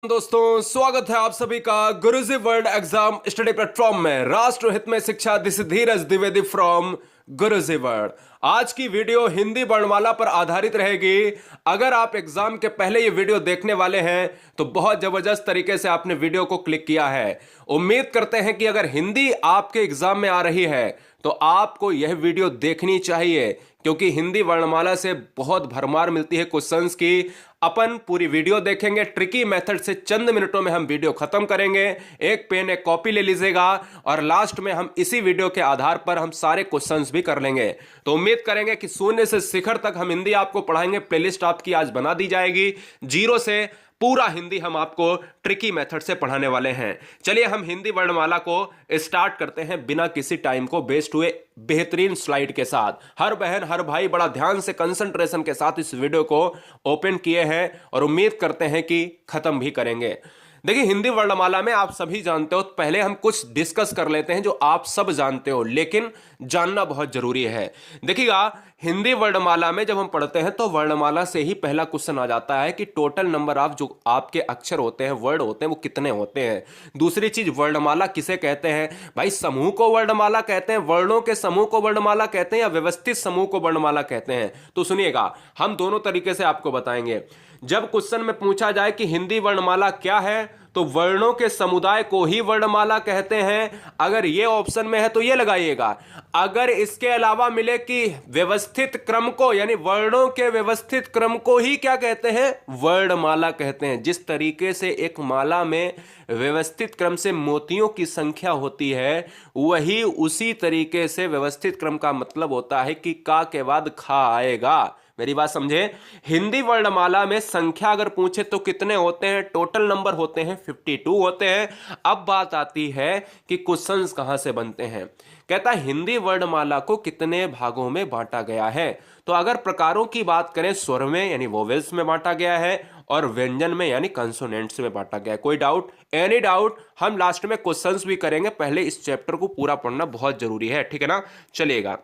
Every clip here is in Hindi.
दोस्तों, स्वागत है आप सभी का गुरुजी वर्ल्ड एग्जाम स्टडी प्लेटफॉर्म में। राष्ट्र हित में शिक्षा, this Dheeraj Dwivedi from Guruji world. आज की वीडियो हिंदी वर्णमाला पर आधारित रहेगी। अगर आप एग्जाम के पहले ये वीडियो देखने वाले हैं तो बहुत जबरदस्त तरीके से आपने वीडियो को क्लिक किया है। उम्मीद करते हैं कि अगर हिंदी आपके एग्जाम में आ रही है तो आपको यह वीडियो देखनी चाहिए, क्योंकि हिंदी वर्णमाला से बहुत भरमार मिलती है क्वेश्चंस की। अपन पूरी वीडियो देखेंगे, ट्रिकी मेथड से चंद मिनटों में हम वीडियो खत्म करेंगे। एक पेन एक कॉपी ले लीजिएगा और लास्ट में हम इसी वीडियो के आधार पर हम सारे क्वेश्चंस भी कर लेंगे। तो उम्मीद करेंगे कि शून्य से शिखर तक हम हिंदी आपको पढ़ाएंगे। प्लेलिस्ट आपकी आज बना दी जाएगी। जीरो से पूरा हिंदी हम आपको ट्रिकी मेथड से पढ़ाने वाले हैं। चलिए हम हिंदी वर्णमाला को स्टार्ट करते हैं बिना किसी टाइम को वेस्ट हुए, बेहतरीन स्लाइड के साथ। हर बहन हर भाई बड़ा ध्यान से कंसंट्रेशन के साथ इस वीडियो को ओपन किए हैं और उम्मीद करते हैं कि खत्म भी करेंगे। देखिए, हिंदी वर्णमाला में आप सभी जानते हो, पहले हम कुछ डिस्कस कर लेते हैं जो आप सब जानते हो लेकिन जानना बहुत जरूरी है। देखिएगा, हिंदी वर्णमाला में जब हम पढ़ते हैं तो वर्णमाला से ही पहला क्वेश्चन आ जाता है कि टोटल नंबर ऑफ जो आपके अक्षर होते हैं, वर्ड होते हैं, वो कितने होते हैं। दूसरी चीज, वर्णमाला किसे कहते हैं? भाई, समूह को वर्णमाला कहते हैं, वर्णों के समूह को वर्णमाला कहते हैं, या व्यवस्थित समूह को वर्णमाला कहते हैं? तो सुनिएगा, हम दोनों तरीके से आपको बताएंगे। जब क्वेश्चन में पूछा जाए कि हिंदी वर्णमाला क्या है, तो वर्णों के समुदाय को ही वर्णमाला कहते हैं। अगर ये ऑप्शन में है तो ये लगाइएगा। अगर इसके अलावा मिले कि व्यवस्थित क्रम को, यानी वर्णों के व्यवस्थित क्रम को ही क्या कहते हैं? वर्णमाला कहते हैं। जिस तरीके से एक माला में व्यवस्थित क्रम से मोतियों की संख्या होती है, वही उसी तरीके से व्यवस्थित क्रम का मतलब होता है कि का के बाद खा आएगा। मेरी बात समझे? हिंदी वर्णमाला में संख्या अगर पूछे तो कितने होते हैं? टोटल नंबर होते हैं 52 होते हैं। अब बात आती है कि क्वेश्चंस कहां से बनते हैं। कहता है हिंदी वर्णमाला को कितने भागों में बांटा गया है। तो अगर प्रकारों की बात करें, स्वर में यानी वोवेल्स में बांटा गया है और व्यंजन में यानी कंसोनेंट्स में बांटा गया है। कोई डाउट? Any doubt? हम लास्ट में क्वेश्चंस भी करेंगे, पहले इस चैप्टर को पूरा पढ़ना बहुत जरूरी है, ठीक है ना? चलिएगा,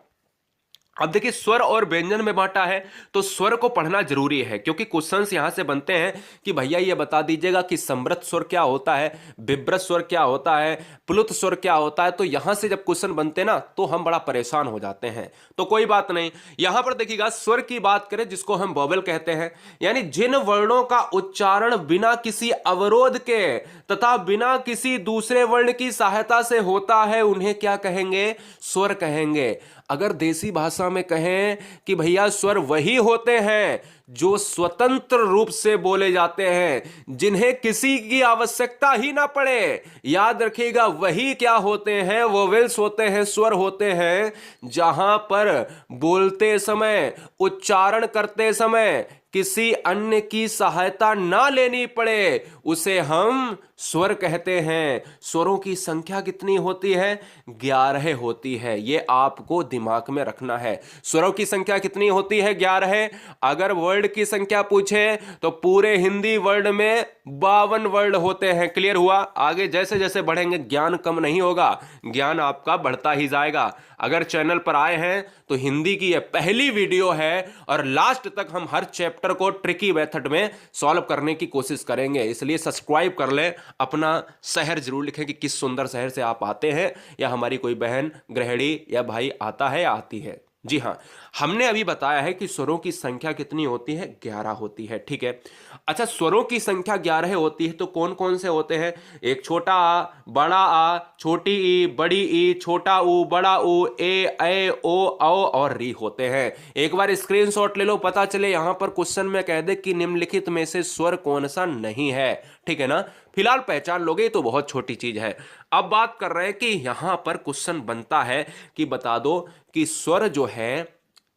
अब देखिए, स्वर और व्यंजन में बांटा है तो स्वर को पढ़ना जरूरी है, क्योंकि क्वेश्चंस यहां से बनते हैं कि भैया ये बता दीजिएगा कि समृत स्वर क्या होता है, विभ्रत स्वर क्या होता है, प्लुत स्वर क्या होता है। तो यहां से जब क्वेश्चन बनते ना तो हम बड़ा परेशान हो जाते हैं। तो कोई बात नहीं, यहां पर देखिएगा, स्वर की बात करें जिसको हम वोवेल कहते हैं, यानी जिन वर्णों का उच्चारण बिना किसी अवरोध के तथा बिना किसी दूसरे वर्ण की सहायता से होता है, उन्हें क्या कहेंगे? स्वर कहेंगे। अगर देसी भाषा में कहें कि भैया स्वर वही होते हैं जो स्वतंत्र रूप से बोले जाते हैं, जिन्हें किसी की आवश्यकता ही ना पड़े। याद रखिएगा, वही क्या होते हैं? वोवेल्स होते हैं, स्वर होते हैं, जहां पर बोलते समय, उच्चारण करते समय किसी अन्य की सहायता ना लेनी पड़े, उसे हम स्वर कहते हैं। स्वरों की संख्या कितनी होती है? 11 होती है। ये आपको दिमाग में रखना है। स्वरों की संख्या कितनी होती है? 11। अगर वर्ड की संख्या पूछे तो पूरे हिंदी वर्ड में 52 वर्ड होते हैं। क्लियर हुआ? आगे जैसे जैसे बढ़ेंगे ज्ञान कम नहीं होगा, ज्ञान आपका बढ़ता ही जाएगा। अगर चैनल पर आए हैं तो हिंदी की यह पहली वीडियो है और लास्ट तक हम हर चैप्टर को ट्रिकी मेथड में सॉल्व करने की कोशिश करेंगे, इसलिए सब्सक्राइब कर लें। अपना शहर जरूर लिखें कि किस सुंदर शहर से आप आते हैं, या हमारी कोई बहन गृहिणी या भाई आता है या आती है। जी हां, हमने अभी बताया है कि स्वरों की संख्या कितनी होती है? 11 होती है, ठीक है। अच्छा, स्वरों की संख्या 11 होती है तो कौन कौन से होते हैं? एक छोटा आ, बड़ा आ, छोटी ई, बड़ी ई, छोटा ऊ, बड़ा ऊ, ए ओ और री होते हैं। एक बार स्क्रीनशॉट ले लो, पता चले यहां पर क्वेश्चन में कह दे कि निम्नलिखित में से स्वर कौन सा नहीं है, ठीक है ना? फिलहाल पहचान लोगे तो बहुत छोटी चीज है। अब बात कर रहे हैं कि यहां पर क्वेश्चन बनता है कि बता दो कि स्वर जो है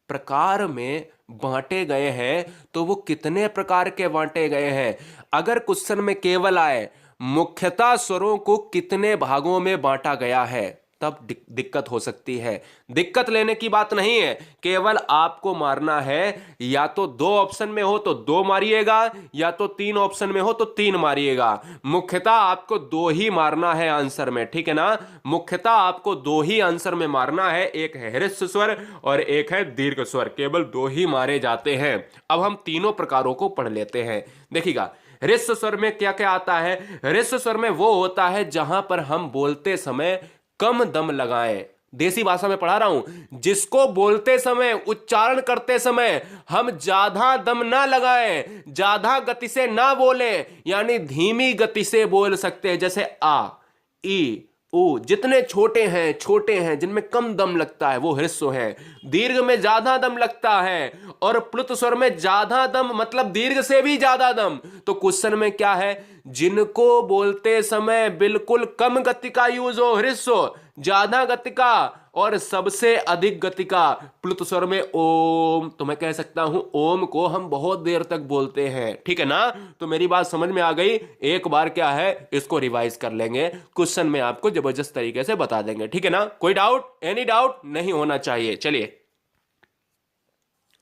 प्रकार में बांटे गए हैं, तो वो कितने प्रकार के बांटे गए हैं। अगर क्वेश्चन में केवल आए मुख्यतः स्वरों को कितने भागों में बांटा गया है, तब दिक्कत हो सकती है। दिक्कत लेने की बात नहीं है, केवल आपको मारना है। या तो 2 ऑप्शन में हो तो 2 मारिएगा, या तो 3 ऑप्शन में हो तो 3 मारिएगा। मुख्यतः आपको 2 ही मारना है आंसर में, ठीक है ना? मुख्यतः आपको 2 ही आंसर में मारना है, एक है ह्रस्व स्वर और एक है दीर्घ स्वर। केवल 2 ही मारे जाते हैं। अब हम तीनों प्रकारों को पढ़ लेते हैं। देखिएगा, ह्रस्व स्वर में क्या क्या आता है? ह्रस्व स्वर में वो होता है जहां पर हम बोलते समय कम दम लगाएं। देसी भाषा में पढ़ा रहा हूं, जिसको बोलते समय, उच्चारण करते समय हम ज्यादा दम ना लगाएं, ज्यादा गति से ना बोलें, यानी धीमी गति से बोल सकते हैं, जैसे आ, ई, ऊ। जितने छोटे हैं जिनमें कम दम लगता है वो ह्रस्व है। दीर्घ में ज्यादा दम लगता है, और प्लुत स्वर में ज्यादा दम मतलब दीर्घ से भी ज्यादा दम। तो क्वेश्चन में क्या है? जिनको बोलते समय बिल्कुल कम गति का यूज हो, ह्रस्व, ज्यादा गति का और सबसे अधिक गति का प्लुत स्वर में ओम। तो मैं कह सकता हूं ओम को हम बहुत देर तक बोलते हैं, ठीक है ना? तो मेरी बात समझ में आ गई? एक बार क्या है, इसको रिवाइज कर लेंगे, क्वेश्चन में आपको जबरदस्त तरीके से बता देंगे, ठीक है ना? कोई डाउट? एनी डाउट नहीं होना चाहिए। चलिए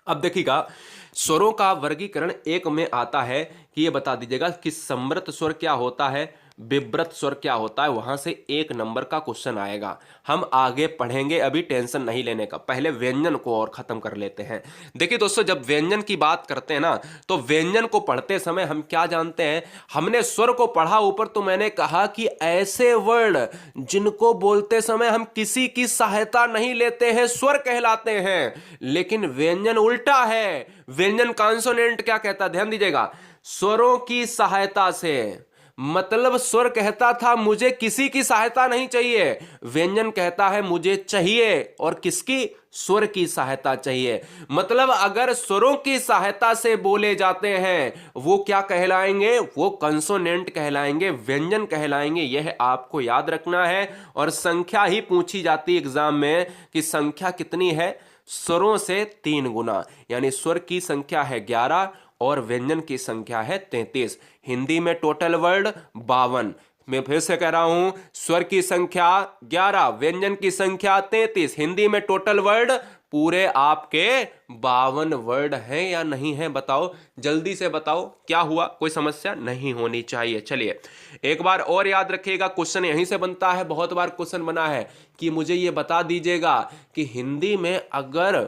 अब देखिएगा, स्वरों का वर्गीकरण एक में आता है कि ये बता दीजिएगा कि समृत स्वर क्या होता है, विव्रत स्वर क्या होता है। वहां से 1 नंबर का क्वेश्चन आएगा। हम आगे पढ़ेंगे, अभी टेंशन नहीं लेने का, पहले व्यंजन को और खत्म कर लेते हैं। देखिए दोस्तों, जब व्यंजन की बात करते हैं ना, तो व्यंजन को पढ़ते समय हम क्या जानते हैं? हमने स्वर को पढ़ा ऊपर, तो मैंने कहा कि ऐसे वर्ड जिनको बोलते समय हम किसी की सहायता नहीं लेते हैं स्वर कहलाते हैं। लेकिन व्यंजन उल्टा है। व्यंजन कॉन्सोनेंट क्या कहता है, ध्यान दीजिएगा, स्वरों की सहायता से। मतलब स्वर कहता था मुझे किसी की सहायता नहीं चाहिए, व्यंजन कहता है मुझे चाहिए, और किसकी? स्वर की सहायता चाहिए। मतलब अगर स्वरों की सहायता से बोले जाते हैं वो क्या कहलाएंगे? वो कंसोनेंट कहलाएंगे, व्यंजन कहलाएंगे। यह आपको याद रखना है। और संख्या ही पूछी जाती है एग्जाम में कि संख्या कितनी है? स्वरों से 3 गुना, यानी स्वर की संख्या है 11 और व्यंजन की संख्या है 33। हिंदी में टोटल वर्ड 52। मैं फिर से कह रहा हूं, स्वर की संख्या 11, व्यंजन की संख्या 33। हिंदी में टोटल वर्ड पूरे आपके 52 वर्ड हैं या नहीं है? बताओ, जल्दी से बताओ, क्या हुआ? कोई समस्या नहीं होनी चाहिए। चलिए एक बार और याद रखिएगा, क्वेश्चन यहीं से बनता है, बहुत बार क्वेश्चन बना है कि मुझे ये बता दीजिएगा कि हिंदी में अगर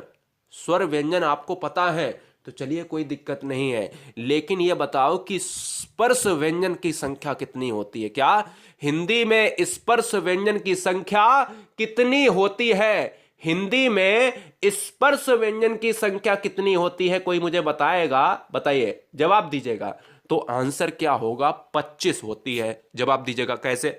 स्वर व्यंजन आपको पता है तो चलिए कोई दिक्कत नहीं है, लेकिन ये बताओ कि स्पर्श व्यंजन की संख्या कितनी होती है? क्या हिंदी में स्पर्श व्यंजन की संख्या कितनी होती है? हिंदी में स्पर्श व्यंजन की संख्या कितनी होती है? कोई मुझे बताएगा? बताइए, जवाब दीजिएगा। तो आंसर क्या होगा? 25 होती है। जवाब दीजिएगा कैसे?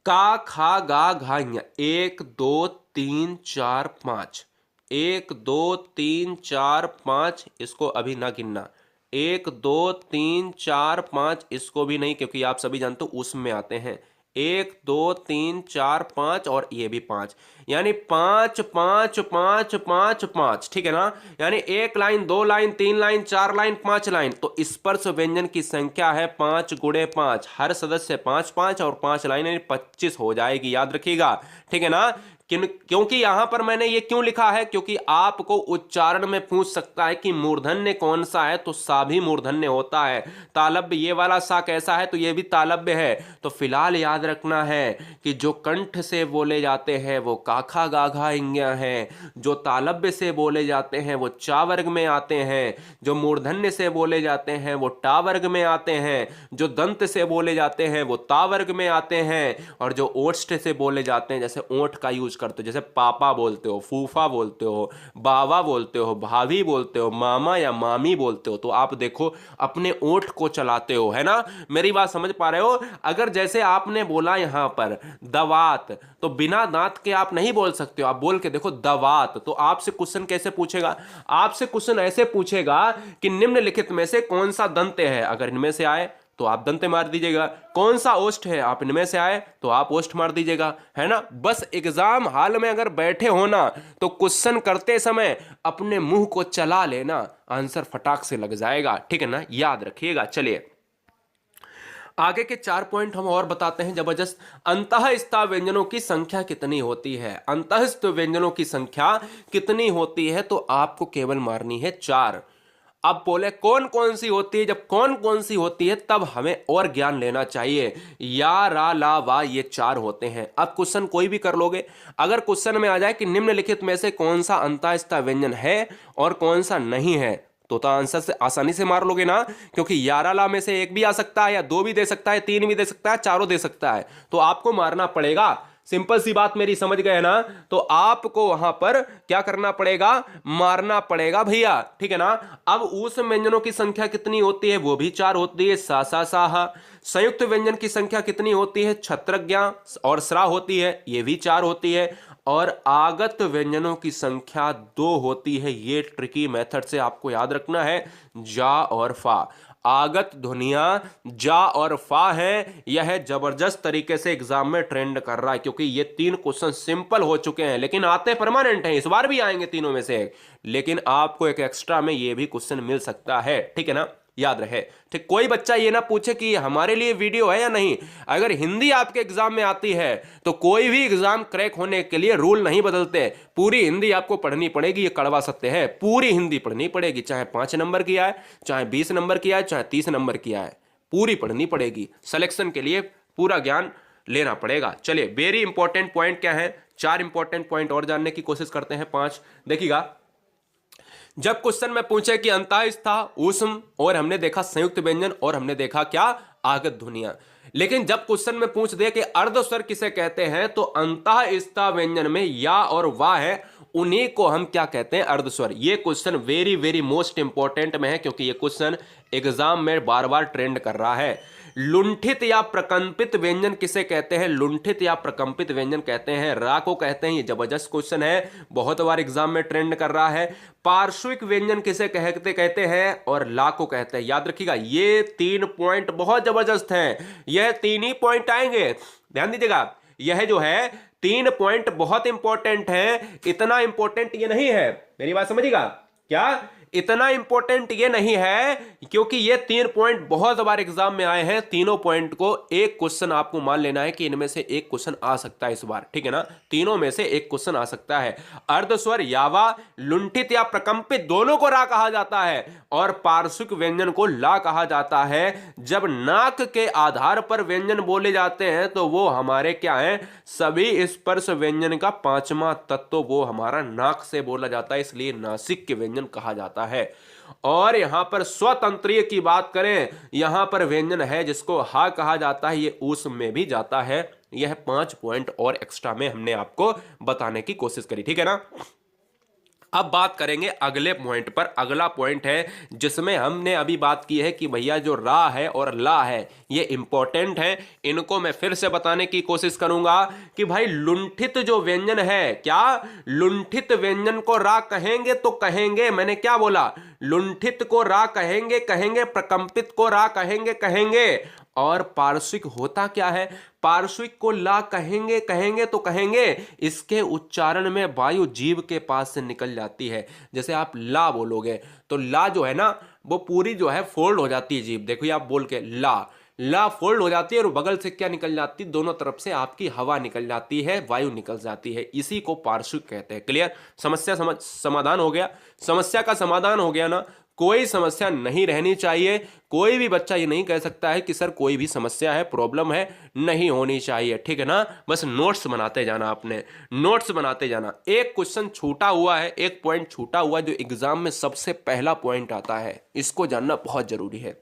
का, खा, गा, घा, 1 2 3 4 5, 1 2 3 4 5, इसको अभी ना गिनना। 1 2 3 4 5, इसको भी नहीं, क्योंकि आप सभी जानते हो उसमें आते हैं। 1 2 3 4 5 और ये भी 5, यानी 5 5 5 5 5, ठीक है ना? यानी 1 line, 2 line, 3 line, 4 line, 5 line. तो स्पर्श व्यंजन की संख्या है 5 गुणे 5, हर सदस्य 5 5 और 5 लाइन, यानी 25 हो जाएगी। याद रखिएगा, ठीक है ना? क्योंकि यहां पर मैंने ये क्यों लिखा है? क्योंकि आपको उच्चारण में पूछ सकता है कि मूर्धन्य कौन सा है, तो सा भी मूर्धन्य होता है। तालब्य, ये वाला सा कैसा है? तो ये भी तालब्य है। तो फिलहाल याद रखना है कि जो कंठ से बोले जाते हैं वो काखा गाघा इंग्या हैं, जो तालब्य से बोले जाते हैं वो चा वर्ग में आते हैं, जो मूर्धन्य से बोले जाते हैं वो टा वर्ग में आते हैं, जो दंत से बोले जाते हैं वो ता वर्ग में आते हैं, और जो ओष्ठ से बोले जाते हैं, जैसे ओठ का यूज करते हो, जैसे पापा बोलते हो, फूफा बोलते हो, बाबा बोलते हो, भाभी बोलते हो, मामा या मामी बोलते हो, तो आप देखो अपने ओठ को चलाते हो, है ना? मेरी बात समझ पा रहे हो? अगर जैसे आपने बोला यहां पर दवात, तो बिना दांत के आप नहीं बोल सकते हो, आप बोल के देखो दवात। तो आपसे क्वेश्चन कैसे पूछेगा? आपसे क्वेश्चन ऐसे पूछेगा कि निम्नलिखित में से कौन सा दंत है? अगर इनमें से आए तो आप दंते मार दीजिएगा। कौन सा ओष्ठ है? आप इनमें से आए तो आप ओष्ठ मार दीजिएगा, है ना? बस एग्जाम हॉल में अगर बैठे हो ना, तो क्वेश्चन करते समय अपने मुंह को चला लेना, आंसर फटाक से लग जाएगा, ठीक है ना? याद रखिएगा। चलिए आगे के 4 पॉइंट हम और बताते हैं जबरदस्त। अंतःस्थ व्यंजनों की संख्या कितनी होती है? अंतःस्थ व्यंजनों की संख्या कितनी होती है? तो आपको केवल मारनी है 4। अब बोले कौन कौन सी होती है? जब कौन कौन सी होती है तब हमें और ज्ञान लेना चाहिए। या, रा, ला, वा, ये 4 होते हैं। अब क्वेश्चन कोई भी कर लोगे। अगर क्वेश्चन में आ जाए कि निम्नलिखित में से कौन सा अंतःस्थ व्यंजन है और कौन सा नहीं है, तो आंसर से आसानी से मार लोगे ना, क्योंकि 11 ला में से एक भी आ सकता है, या 2 भी दे सकता है, 3 भी दे सकता है, चारों दे सकता है, तो आपको मारना पड़ेगा। सिंपल सी बात मेरी समझ गए ना, तो आपको वहां पर क्या करना पड़ेगा, मारना पड़ेगा भैया, ठीक है ना। अब उस व्यंजनों की संख्या कितनी होती है, वो भी 4 होती है, सा सा साहा। संयुक्त व्यंजन की संख्या कितनी होती है, छत्रज्ञा और स्रा होती है, ये भी 4 होती है। और आगत व्यंजनों की संख्या 2 होती है। ये ट्रिकी मेथड से आपको याद रखना है, जा और फा। आगत ध्वनियां जा और फा है, यह जबरदस्त तरीके से एग्जाम में ट्रेंड कर रहा है, क्योंकि ये 3 क्वेश्चन सिंपल हो चुके हैं, लेकिन आते परमानेंट हैं, इस बार भी आएंगे तीनों में से एक, लेकिन आपको एक एक्स्ट्रा में ये भी क्वेश्चन मिल सकता है, ठीक है ना, याद रहे। ठीक, कोई बच्चा ये ना पूछे कि हमारे लिए वीडियो है या नहीं। अगर हिंदी आपके एग्जाम में आती है तो कोई भी एग्जाम क्रैक होने के लिए रूल नहीं बदलते, पूरी हिंदी आपको पढ़नी पड़ेगी, ये कड़वा सत्य है, पूरी हिंदी पढ़नी पड़ेगी, चाहे 5 नंबर की आए, चाहे 20 नंबर की आए, चाहे 30 नंबर की आए, पूरी पढ़नी पड़ेगी। सिलेक्शन के लिए पूरा ज्ञान लेना पड़ेगा। चलिए, वेरी इंपॉर्टेंट पॉइंट क्या है, 4 इंपॉर्टेंट पॉइंट और जानने की कोशिश करते हैं, 5 देखिएगा। जब क्वेश्चन में पूछे कि अंतःस्था, ऊष्म, और हमने देखा संयुक्त व्यंजन, और हमने देखा क्या, आगत ध्वनियां, लेकिन जब क्वेश्चन में पूछ दे कि अर्धस्वर किसे कहते हैं, तो अंतःस्था व्यंजन में या और वा है, उन्हीं को हम क्या कहते हैं, अर्धस्वर। ये question very very most important में है, क्योंकि ये क्वेश्चन एग्जाम में बार बार ट्रेंड कर रहा है। लुंठित या प्रकंपित व्यंजन किसे कहते हैं, लुंठित या प्रकंपित व्यंजन कहते हैं, रा को कहते हैं। ये जबरदस्त क्वेश्चन है, बहुत बार एग्जाम में ट्रेंड कर रहा है। पार्श्विक व्यंजन किसे कहते हैं, और ला को कहते हैं। याद रखिएगा, ये 3 पॉइंट बहुत जबरदस्त हैं, यह 3 ही पॉइंट आएंगे, ध्यान दीजिएगा। यह जो है 3 पॉइंट बहुत इंपॉर्टेंट है, इतना इंपॉर्टेंट ये नहीं है, मेरी बात समझिएगा, क्या इतना इंपॉर्टेंट ये नहीं है, क्योंकि ये 3 पॉइंट बहुत बार एग्जाम में आए हैं। तीनों पॉइंट को एक क्वेश्चन आपको मान लेना है कि इनमें से एक क्वेश्चन आ सकता है इस बार, ठीक है ना, तीनों में से एक क्वेश्चन आ सकता है। अर्धस्वर यावा, लुंठित या प्रकंपित, दोनों को रा कहा जाता है, और पार्श्विक व्यंजन को ला कहा जाता है। जब नाक के आधार पर व्यंजन बोले जाते हैं तो वो हमारे क्या है, सभी स्पर्श व्यंजन का 5वां तत्व वो हमारा नाक से बोला जाता है, इसलिए नासिक के व्यंजन कहा जाता है। और यहां पर स्वतंत्रीय की बात करें, यहां पर व्यंजन है जिसको हा कहा जाता है, ये ऊष्म में भी जाता है। यह 5 पॉइंट और एक्स्ट्रा में हमने आपको बताने की कोशिश करी, ठीक है ना। अब बात करेंगे अगले पॉइंट पर। अगला पॉइंट है जिसमें हमने अभी बात की है कि भैया जो रा है और ला है ये इंपॉर्टेंट है, इनको मैं फिर से बताने की कोशिश करूंगा कि भाई लुंठित जो व्यंजन है, क्या लुंठित व्यंजन को रा कहेंगे तो कहेंगे, मैंने क्या बोला, लुंठित को रा कहेंगे, प्रकंपित को रा कहेंगे, और पार्श्विक होता क्या है, पार्श्विक को ला कहेंगे तो कहेंगे, इसके उच्चारण में वायु जीभ के पास से निकल जाती है। जैसे आप ला बोलोगे तो ला जो है ना, वो पूरी जो है फोल्ड हो जाती है जीभ, देखो आप बोल के ला फोल्ड हो जाती है, और बगल से क्या निकल जाती है, दोनों तरफ से आपकी हवा निकल जाती है, वायु निकल जाती है, इसी को पार्श्विक कहते हैं। क्लियर, समस्या समाधान हो गया, समस्या का समाधान हो गया ना। कोई समस्या नहीं रहनी चाहिए, कोई भी बच्चा ये नहीं कह सकता है कि सर कोई भी समस्या है, प्रॉब्लम है, नहीं होनी चाहिए, ठीक है ना। बस नोट्स बनाते जाना, आपने नोट्स बनाते जाना। एक क्वेश्चन छूटा हुआ है, एक पॉइंट छूटा हुआ है, जो एग्जाम में सबसे पहला पॉइंट आता है, इसको जानना बहुत जरूरी है।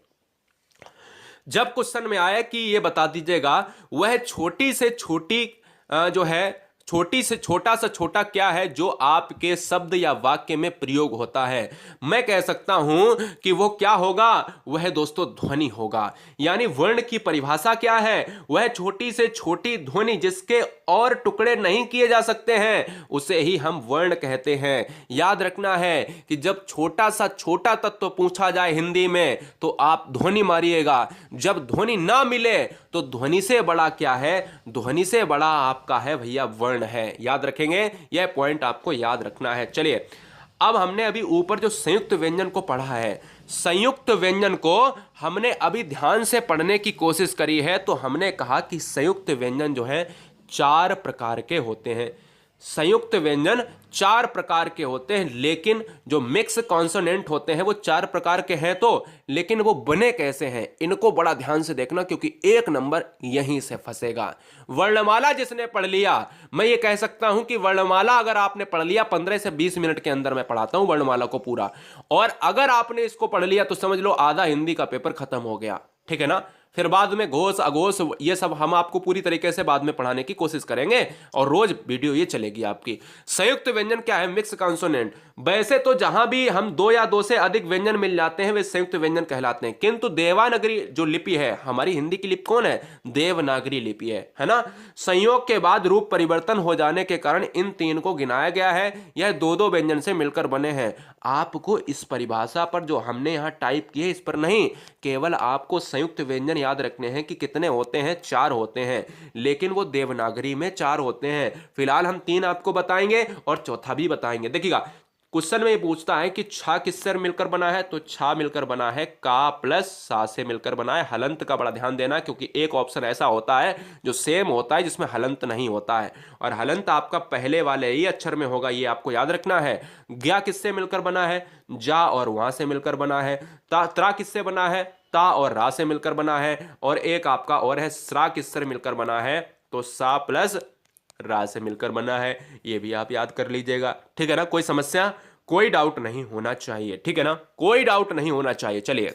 जब क्वेश्चन में आया कि ये बता दीजिएगा वह छोटी से छोटी जो है, छोटी से छोटा सा छोटा क्या है जो आपके शब्द या वाक्य में प्रयोग होता है, मैं कह सकता हूं कि वो क्या होगा, वह दोस्तों ध्वनि होगा। यानी वर्ण की परिभाषा क्या है, वह छोटी से छोटी ध्वनि जिसके और टुकड़े नहीं किए जा सकते हैं, उसे ही हम वर्ण कहते हैं। याद रखना है कि जब छोटा सा छोटा तत्व पूछा जाए हिंदी में तो आप ध्वनि मारिएगा, जब ध्वनि ना मिले तो ध्वनि से बड़ा क्या है, ध्वनि से बड़ा आपका है भैया वर्ण है। याद रखेंगे, यह पॉइंट आपको याद रखना है। चलिए, अब हमने अभी ऊपर जो संयुक्त व्यंजन को पढ़ा है, संयुक्त व्यंजन को हमने अभी ध्यान से पढ़ने की कोशिश करी है, तो हमने कहा कि संयुक्त व्यंजन जो है 4 प्रकार के होते हैं। संयुक्त व्यंजन 4 प्रकार के होते हैं, लेकिन जो मिक्स कॉन्सोनेंट होते हैं वो 4 प्रकार के हैं तो, लेकिन वो बने कैसे हैं इनको बड़ा ध्यान से देखना, क्योंकि एक नंबर यहीं से फंसेगा। वर्णमाला जिसने पढ़ लिया, मैं ये कह सकता हूं कि वर्णमाला अगर आपने पढ़ लिया 15 से 20 मिनट के अंदर मैं पढ़ाता हूं वर्णमाला को पूरा, और अगर आपने इसको पढ़ लिया तो समझ लो आधा हिंदी का पेपर खत्म हो गया, ठीक है ना। फिर बाद में घोष अघोष ये सब हम आपको पूरी तरीके से बाद में पढ़ाने की कोशिश करेंगे, और रोज वीडियो ये चलेगी आपकी। संयुक्त व्यंजन क्या है? Mix consonant. वैसे तो जहां भी हम 2 या 2 से अधिक व्यंजन मिल जाते हैं वे संयुक्त व्यंजन कहलाते हैं, किंतु देवनागरी जो लिपि है, हमारी हिंदी की लिपि कौन है? देवनागरी लिपि है ना। संयोग के बाद रूप परिवर्तन हो जाने के कारण इन 3 को गिनाया गया है। यह 2-2 व्यंजन से मिलकर बने हैं। आपको इस परिभाषा पर जो हमने यहां टाइप की है इस पर नहीं, केवल आपको संयुक्त व्यंजन याद रखने हैं कि कितने होते हैं, 4 होते हैं, लेकिन वो देवनागरी में 4 होते हैं। फिलहाल हम 3 आपको बताएंगे और चौथा भी बताएंगे। देखिएगा क्वेश्चन में ये पूछता है कि छा किससे मिलकर बना है, तो छा मिलकर बना है का प्लस सा से मिलकर बना है। हलंत का बड़ा ध्यान देना, क्योंकि एक ऑप्शन ऐसा होता है जो सेम होता है जिसमें हलंत नहीं होता है, और हलंत आपका पहले वाले ही अक्षर में होगा, ये आपको याद रखना है। ज्ञा किससे मिलकर बना है? जा और वहां से मिलकर बना है। त्रा किससे बना है? ता और रा से मिलकर बना है। और एक आपका और है स्रा किससे मिलकर बना है? तो सा प्लस रा से मिलकर बना है। ये भी आप याद कर लीजिएगा, ठीक है ना। कोई समस्या, कोई डाउट नहीं होना चाहिए, ठीक है ना, कोई डाउट नहीं होना चाहिए। चलिए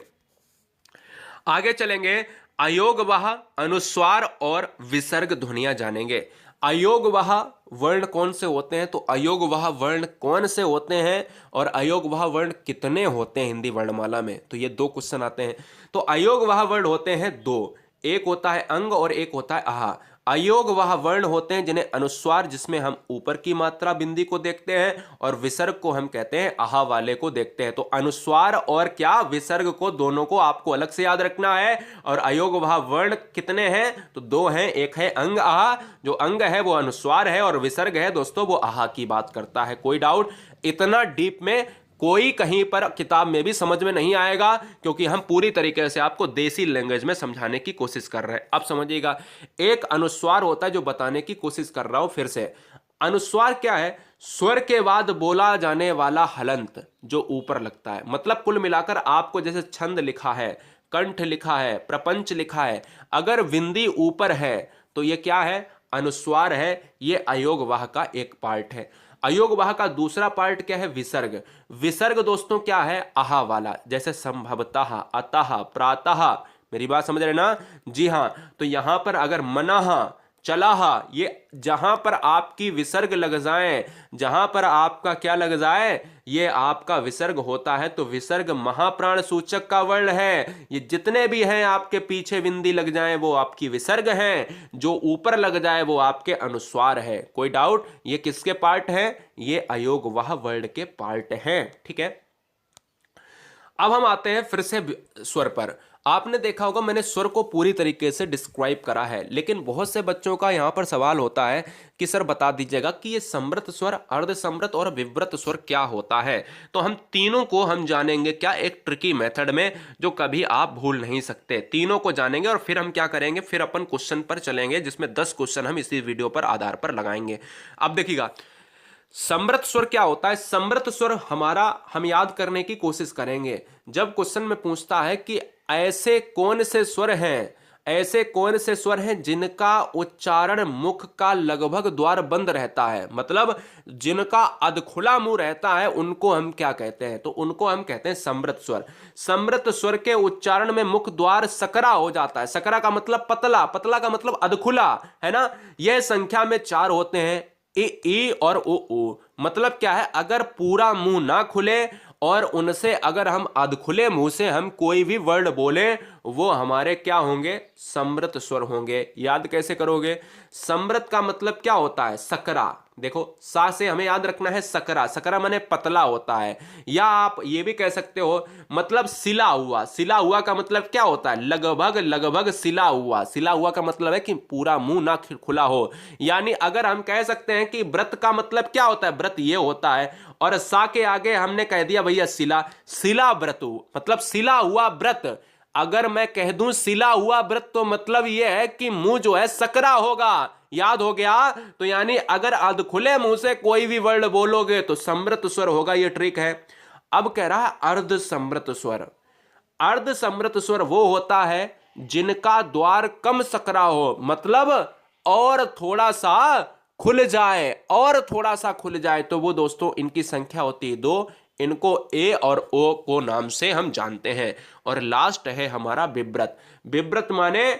आगे चलेंगे। अयोगवाह, अनुस्वार और विसर्ग ध्वनियां जानेंगे। अयोगवाह वर्ण कौन से होते हैं, तो अयोगवाह वर्ण कौन से होते हैं और अयोगवाह वर्ण कितने होते हैं हिंदी वर्णमाला में, तो ये 2 क्वेश्चन आते हैं। तो अयोगवाह वर्ण होते हैं 2, एक होता है अंग और एक होता है आहा। अयोगवाह वर्ण होते हैं जिन्हें अनुस्वार, जिसमें हम ऊपर की मात्रा बिंदी को देखते हैं, और विसर्ग को हम कहते हैं आहा वाले को देखते हैं। तो अनुस्वार और क्या विसर्ग को, दोनों को आपको अलग से याद रखना है। और अयोगवाह वर्ण कितने हैं, तो 2 हैं, एक है अंग आहा, जो अंग है वो अनुस्वार है, और विसर्ग है दोस्तों वो आहा की बात करता है। कोई डाउट? इतना डीप में कोई कहीं पर किताब में भी समझ में नहीं आएगा, क्योंकि हम पूरी तरीके से आपको देसी लैंग्वेज में समझाने की कोशिश कर रहे हैं। अब समझिएगा, एक अनुस्वार होता है जो बताने की कोशिश कर रहा हूं फिर से। अनुस्वार क्या है? स्वर के बाद बोला जाने वाला हलंत जो ऊपर लगता है। मतलब कुल मिलाकर आपको जैसे छंद लिखा है, कंठ लिखा है, प्रपंच लिखा है, अगर विंदी ऊपर है तो ये क्या है? अनुस्वार है। ये अयोगवाह का एक पार्ट है। अयोगवाह का दूसरा पार्ट क्या है? विसर्ग। विसर्ग दोस्तों क्या है? आहा वाला, जैसे संभवतः, अतः, प्रातः। मेरी बात समझ रहे ना? जी हां। तो यहां पर अगर मनाह, चलाह, ये जहां पर आपकी विसर्ग लग जाए, जहां पर आपका क्या लग जाए, ये आपका विसर्ग होता है, तो विसर्ग महाप्राण सूचक का वर्ण है। ये जितने भी हैं आपके पीछे बिंदी लग जाए वो आपकी विसर्ग हैं, जो ऊपर लग जाए वो आपके अनुस्वार है। कोई डाउट? ये किसके पार्ट है? ये अयोगवाह वर्ण के पार्ट हैं, ठीक है। अब हम आते हैं फिर से स्वर पर। आपने देखा होगा मैंने स्वर को पूरी तरीके से डिस्क्राइब करा है, लेकिन बहुत से बच्चों का यहां पर सवाल होता है कि सर बता दीजिएगा कि ये समृत स्वर, अर्ध समृत और विव्रत स्वर क्या होता है। तो हम तीनों को हम जानेंगे, क्या एक ट्रिकी मेथड में जो कभी आप भूल नहीं सकते। तीनों को जानेंगे और फिर हम क्या करेंगे, फिर अपन क्वेश्चन पर चलेंगे, जिसमें 10 क्वेश्चन हम इसी वीडियो पर आधार पर लगाएंगे। अब देखिएगा समृत स्वर क्या होता है। समृत स्वर हमारा हम याद करने की कोशिश करेंगे। जब क्वेश्चन में पूछता है कि ऐसे कौन से स्वर हैं, ऐसे कौन से स्वर हैं जिनका उच्चारण मुख का लगभग द्वार बंद रहता है, मतलब जिनका अधखुला मुंह रहता है, उनको हम क्या कहते हैं, तो उनको हम कहते हैं समृत स्वर। समृत स्वर के उच्चारण में मुख द्वार सकरा हो जाता है। सकरा का मतलब पतला, पतला का मतलब अधखुला, है ना। यह संख्या में 4 होते हैं, ई और ओ। मतलब क्या है, अगर पूरा मुंह ना खुले और उनसे अगर हम अधखुले मुंह से हम कोई भी वर्ड बोले, वो हमारे क्या होंगे, समृत स्वर होंगे। याद कैसे करोगे? समृत का मतलब क्या होता है, सकरा। देखो सा से हमें याद रखना है सकरा, सकरा माने पतला होता है। या आप ये भी कह सकते हो मतलब सिला हुआ, सिला हुआ का मतलब क्या होता है, लगभग लगभग सिला हुआ। सिला हुआ का मतलब है कि पूरा मुंह ना खुला हो। यानी अगर हम कह सकते हैं कि व्रत का मतलब क्या होता है, व्रत ये होता है, और सा के आगे हमने कह दिया भैया सिला, सिला व्रतु मतलब सिला हुआ व्रत। अगर मैं कह दूं सिला हुआ व्रत तो मतलब यह है कि मुंह जो है सकरा होगा। याद हो गया? तो यानी अगर अर्ध खुले मुंह से कोई भी वर्ड बोलोगे तो समृत स्वर होगा, ये ट्रिक है। अब कह रहा है अर्ध समृत स्वर। अर्ध समृत स्वर वो होता है जिनका द्वार कम सकरा हो, मतलब और थोड़ा सा खुल जाए, और थोड़ा सा खुल जाए, तो वो दोस्तों इनकी संख्या होती है 2। इनको ए और ओ को नाम से हम जानते हैं। और लास्ट है हमारा विव्रत। विव्रत माने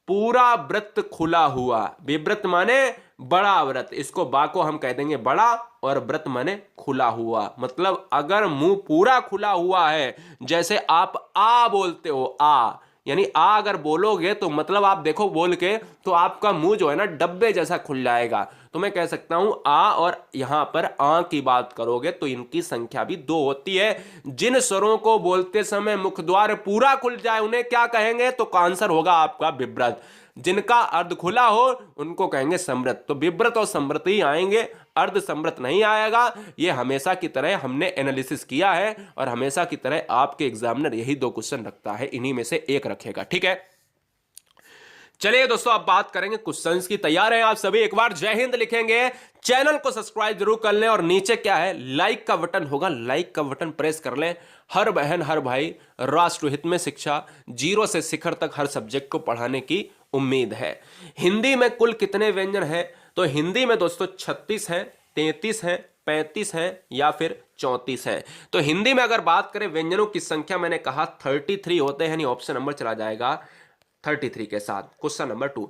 पूरा व्रत खुला हुआ, विव्रत माने बड़ा व्रत, इसको बा को हम कह देंगे बड़ा, और व्रत माने खुला हुआ, मतलब अगर मुंह पूरा खुला हुआ है, जैसे आप आ बोलते हो, आ यानी आ अगर बोलोगे तो मतलब आप देखो बोल के तो आपका मुंह जो है ना डब्बे जैसा खुल जाएगा। तो मैं कह सकता हूं आ, और यहां पर आ की बात करोगे तो इनकी संख्या भी 2 होती है। जिन स्वरों को बोलते समय मुख द्वार पूरा खुल जाए उन्हें क्या कहेंगे? तो आंसर होगा आपका विव्रत। जिनका अर्ध खुला हो उनको कहेंगे समृत। तो विव्रत और समृत ही आएंगे, अर्ध समृत नहीं आएगा। ये हमेशा की तरह हमने एनालिसिस किया है और हमेशा की तरह आपके एग्जामिनर यही 2 क्वेश्चन रखता है, इन्हीं में से एक रखेगा। ठीक है, चलिए दोस्तों अब बात करेंगे क्वेश्चंस की। तैयार हैं आप सभी? एक बार जय हिंद लिखेंगे, चैनल को सब्सक्राइब जरूर कर लें, और नीचे क्या है लाइक का बटन होगा, लाइक का बटन प्रेस कर लें। हर बहन हर भाई राष्ट्र हित में शिक्षा, जीरो से शिखर तक हर सब्जेक्ट को पढ़ाने की उम्मीद है। हिंदी में कुल कितने व्यंजन हैं? तो हिंदी में दोस्तों 36 हैं, 33 हैं, 35 हैं या फिर 34 हैं। तो हिंदी में अगर बात करें व्यंजनों की संख्या, मैंने कहा 33 होते हैं, यानी ऑप्शन नंबर चला जाएगा 33 के साथ। क्वेश्चन नंबर 2,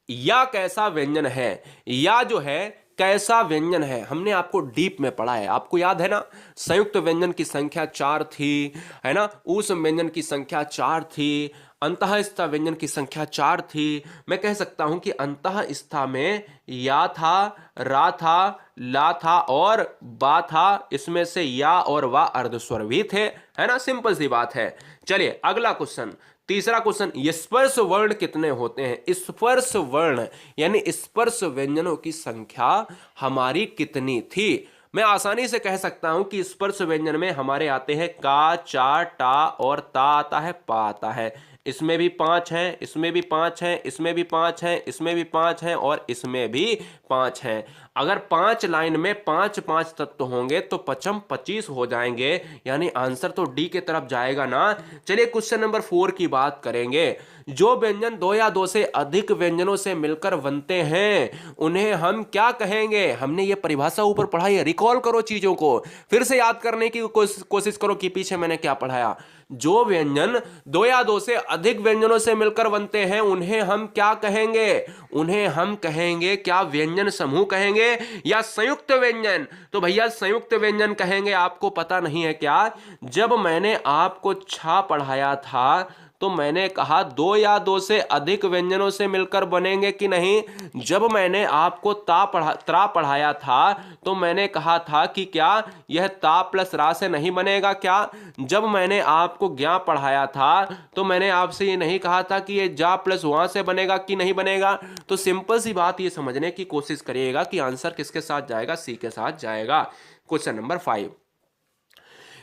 या कैसा व्यंजन है? या जो है कैसा व्यंजन है, हमने आपको डीप में पढ़ा है, आपको याद है ना? संयुक्त व्यंजन की संख्या 4 थी, है ना? ऊष्म व्यंजन की संख्या 4 थी, अंतःस्था व्यंजन की संख्या 4 थी। मैं कह सकता हूं कि अंतःस्था में या था, रा था, ला था और बा था। इसमें से या और वा अर्धस्वर भी थे, है ना? सिंपल सी बात है। चलिए अगला क्वेश्चन, तीसरा क्वेश्चन, स्पर्श वर्ण कितने होते हैं? स्पर्श वर्ण यानी स्पर्श व्यंजनों की संख्या हमारी कितनी थी? मैं आसानी से कह सकता हूं कि स्पर्श व्यंजन में हमारे आते हैं का, चा, टा और ता आता है, पा आता है। इसमें भी 5 हैं, इसमें भी 5 हैं, इसमें भी 5 हैं, इसमें भी 5 हैं और इसमें भी 5 हैं। अगर 5 लाइन में 5-5 तत्व होंगे तो 25 हो जाएंगे, यानी आंसर तो डी के तरफ जाएगा ना। चलिए क्वेश्चन नंबर 4 की बात करेंगे। जो व्यंजन 2 या 2 से अधिक व्यंजनों से मिलकर बनते हैं उन्हें हम क्या कहेंगे? हमने ये परिभाषा ऊपर पढ़ाई है, रिकॉल करो चीजों को, फिर से याद करने की कोशिश करो कि पीछे मैंने क्या पढ़ाया। जो व्यंजन 2 या 2 से अधिक व्यंजनों से मिलकर बनते हैं उन्हें हम क्या कहेंगे? उन्हें हम कहेंगे क्या? व्यंजन समूह कहेंगे या संयुक्त व्यंजन? तो भैया संयुक्त व्यंजन कहेंगे। आपको पता नहीं है क्या, जब मैंने आपको छा पढ़ाया था तो मैंने कहा 2 या 2 से अधिक व्यंजनों से मिलकर बनेंगे कि नहीं। जब मैंने आपको त्रा पढ़ाया था तो मैंने कहा था कि क्या यह ता प्लस रा से नहीं बनेगा क्या? जब मैंने आपको ज्ञा पढ़ाया था तो मैंने आपसे ये नहीं कहा था कि ये जा प्लस वहां से बनेगा कि नहीं बनेगा। तो सिंपल सी बात ये समझने की कोशिश करिएगा कि आंसर किसके साथ जाएगा? सी के साथ जाएगा। क्वेश्चन नंबर 5,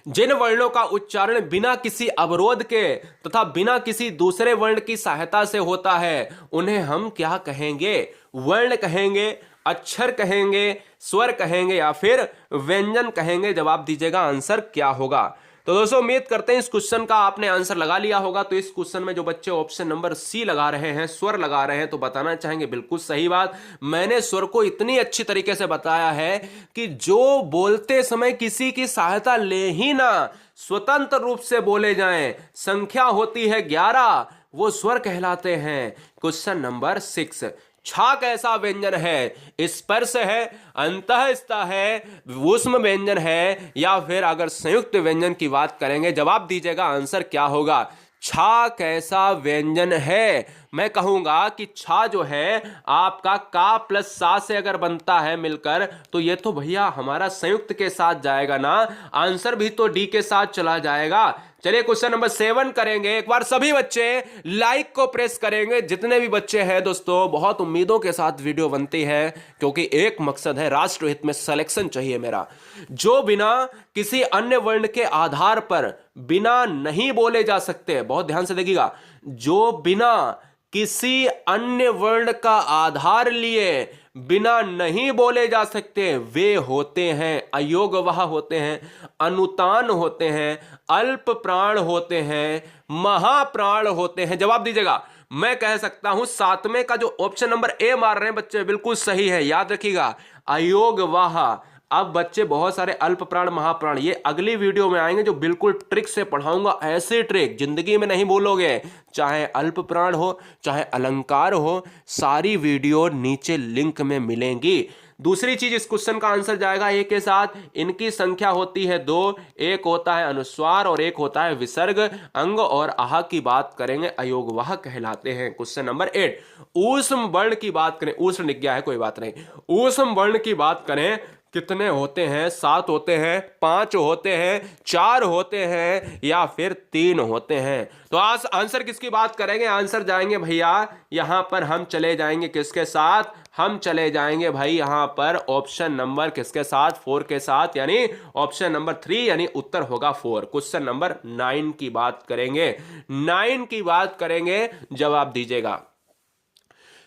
जिन वर्णों का उच्चारण बिना किसी अवरोध के तथा बिना किसी दूसरे वर्ण की सहायता से होता है उन्हें हम क्या कहेंगे? वर्ण कहेंगे, अक्षर कहेंगे, स्वर कहेंगे या फिर व्यंजन कहेंगे? जवाब दीजिएगा, आंसर क्या होगा? तो दोस्तों उम्मीद करते हैं इस क्वेश्चन का आपने आंसर लगा लिया होगा। तो इस क्वेश्चन में जो बच्चे ऑप्शन नंबर सी लगा रहे हैं, स्वर लगा रहे हैं, तो बताना चाहेंगे बिल्कुल सही बात। मैंने स्वर को इतनी अच्छी तरीके से बताया है कि जो बोलते समय किसी की सहायता ले ही ना, स्वतंत्र रूप से बोले जाएं, संख्या होती है 11, वो स्वर कहलाते हैं। क्वेश्चन नंबर 6, छा कैसा व्यंजन है? स्पर्श है, अंतःस्था है, ऊष्म व्यंजन है या फिर अगर संयुक्त व्यंजन की बात करेंगे? जवाब दीजिएगा, आंसर क्या होगा? छा कैसा व्यंजन है? मैं कहूंगा कि छा जो है आपका का प्लस सा से अगर बनता है मिलकर तो ये तो भैया हमारा संयुक्त के साथ जाएगा ना, आंसर भी तो डी के साथ चला जाएगा। चलिए क्वेश्चन नंबर 7 करेंगे। एक बार सभी बच्चे लाइक को प्रेस करेंगे, जितने भी बच्चे हैं दोस्तों। बहुत उम्मीदों के साथ वीडियो बनती है क्योंकि एक मकसद है, राष्ट्र हित में सिलेक्शन चाहिए मेरा। जो बिना किसी अन्य वर्ण के आधार पर बिना नहीं बोले जा सकते, बहुत ध्यान से देखिएगा, जो बिना किसी अन्य वर्ण का आधार लिए बिना नहीं बोले जा सकते, वे होते हैं अयोगवाह होते हैं, अनुतान होते हैं, अल्प प्राण होते हैं, महाप्राण होते हैं। जवाब दीजिएगा। मैं कह सकता हूं सातवें का जो ऑप्शन नंबर ए मार रहे हैं बच्चे बिल्कुल सही है, याद रखिएगा अयोगवाह। अब बच्चे बहुत सारे अल्प प्राण महाप्राण ये अगली वीडियो में आएंगे जो बिल्कुल ट्रिक से पढ़ाऊंगा, ऐसे ट्रिक जिंदगी में नहीं भूलोगे, चाहे अल्प प्राण हो चाहे अलंकार हो, सारी वीडियो नीचे लिंक में मिलेंगी। दूसरी चीज इस क्वेश्चन का आंसर जाएगा ए के साथ, इनकी संख्या होती है 2, एक होता है अनुस्वार और एक होता है विसर्ग, अंग और आह की बात करेंगे अयोगवाह कहलाते हैं। क्वेश्चन नंबर 8, ऊष्म वर्ण की बात करें, ऊष्म लिख गया है कोई बात नहीं, ऊष्म वर्ण की बात करें कितने होते हैं? 7 होते हैं, 5 होते हैं, 4 होते हैं या फिर 3 होते हैं? तो आज आंसर किसकी बात करेंगे? आंसर जाएंगे भैया यहां पर हम चले जाएंगे किसके साथ? हम चले जाएंगे भाई यहां पर ऑप्शन नंबर किसके साथ? 4 के साथ, यानी ऑप्शन नंबर 3, यानी उत्तर होगा 4। क्वेश्चन नंबर 9 की बात करेंगे, 9 की बात करेंगे, जवाब दीजिएगा।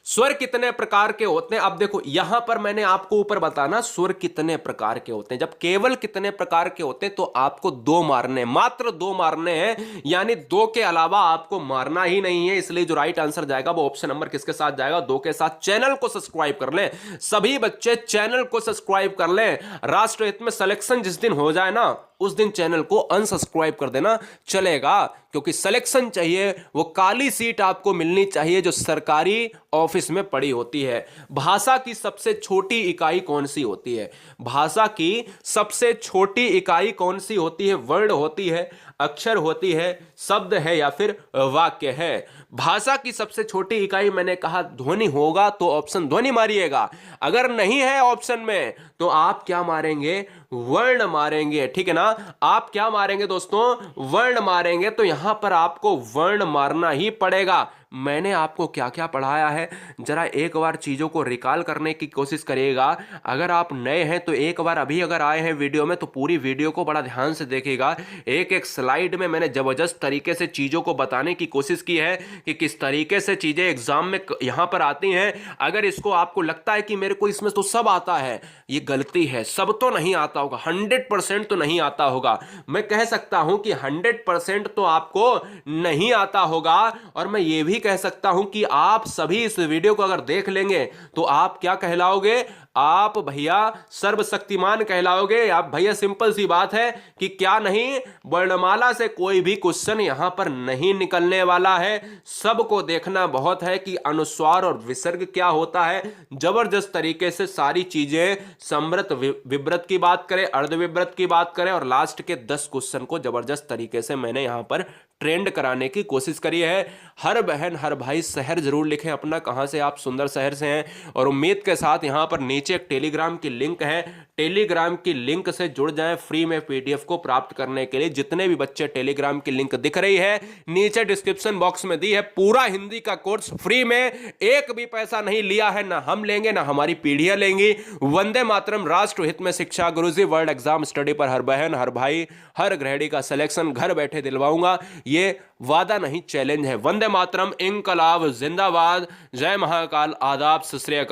स्वर कितने प्रकार के होते हैं? अब देखो यहां पर मैंने आपको ऊपर बताना स्वर कितने प्रकार के होते हैं। जब केवल कितने प्रकार के होते हैं तो आपको 2 मारने, मात्र 2 मारने हैं, यानी 2 के अलावा आपको मारना ही नहीं है। इसलिए जो राइट आंसर जाएगा वो ऑप्शन नंबर किसके साथ जाएगा? 2 के साथ। चैनल को सब्सक्राइब कर लें सभी बच्चे, चैनल को सब्सक्राइब कर लें। राष्ट्रहित में सिलेक्शन जिस दिन हो जाए ना उस दिन चैनल को अनसब्सक्राइब कर देना चलेगा, क्योंकि सिलेक्शन चाहिए, वो काली सीट आपको मिलनी चाहिए जो सरकारी ऑफिस में पड़ी होती है। भाषा की सबसे छोटी इकाई कौन सी होती है? भाषा की सबसे छोटी इकाई कौन सी होती है? वर्ण होती है, अक्षर होती है, शब्द है या फिर वाक्य है? भाषा की सबसे छोटी इकाई मैंने कहा ध्वनि होगा तो ऑप्शन ध्वनि मारिएगा, अगर नहीं है ऑप्शन में तो आप क्या मारेंगे? वर्ण मारेंगे, ठीक है ना? आप क्या मारेंगे दोस्तों? वर्ण मारेंगे। तो यहां पर आपको वर्ण मारना ही पड़ेगा। मैंने आपको क्या क्या पढ़ाया है जरा एक बार चीजों को रिकॉल करने की कोशिश करिएगा। अगर आप नए हैं तो एक बार अभी अगर आए हैं वीडियो में तो पूरी वीडियो को बड़ा ध्यान से देखिएगा। एक एक स्लाइड में मैंने जबरदस्त तरीके से चीजों को बताने की कोशिश की है कि किस तरीके से चीजें एग्जाम में यहां पर आती हैं। अगर इसको आपको लगता है कि मेरे को इसमें तो सब आता है, ये गलती है। सब तो नहीं आता होगा, 100% तो नहीं आता होगा। मैं कह सकता हूं कि 100% तो आपको नहीं आता होगा, और मैं ये भी कह सकता हूं कि आप सभी इस वीडियो को अगर देख लेंगे तो आप क्या कहलाओगे? आप भैया सर्वशक्तिमान कहलाओगे। आप भैया सिंपल सी बात है कि क्या नहीं, वर्णमाला से कोई भी क्वेश्चन यहां पर नहीं निकलने वाला है। सबको देखना बहुत है कि अनुस्वार और विसर्ग क्या होता है। जबरदस्त तरीके से सारी चीजें, समृत विव्रत की बात करें, अर्धविव्रत की बात करें, और लास्ट के 10 क्वेश्चन को जबरदस्त तरीके से मैंने यहां पर ट्रेंड कराने की कोशिश करी है। हर बहन हर भाई शहर जरूर लिखें अपना, कहां से आप सुंदर शहर से हैं। और उम्मीद के साथ यहां पर नीचे एक टेलीग्राम की लिंक है, टेलीग्राम की लिंक से जुड़ जाएं फ्री में पीडीएफ को प्राप्त करने के लिए। जितने भी बच्चे टेलीग्राम की लिंक दिख रही है नीचे डिस्क्रिप्शन बॉक्स में दी है। पूरा हिंदी का कोर्स फ्री में, एक भी पैसा नहीं लिया है, ना हम लेंगे ना हमारी पीढ़ियां लेंगी। वंदे मातरम। राष्ट्र हित में शिक्षा, गुरुजी वर्ल्ड एग्जाम स्टडी पर हर बहन हर भाई हर गृहिणी का सिलेक्शन घर बैठे दिलवाऊंगा। ये वादा नहीं चैलेंज है। वंदे मातरम, इंकलाब जिंदाबाद, जय महाकाल, आदाब, सत श्री अकाल।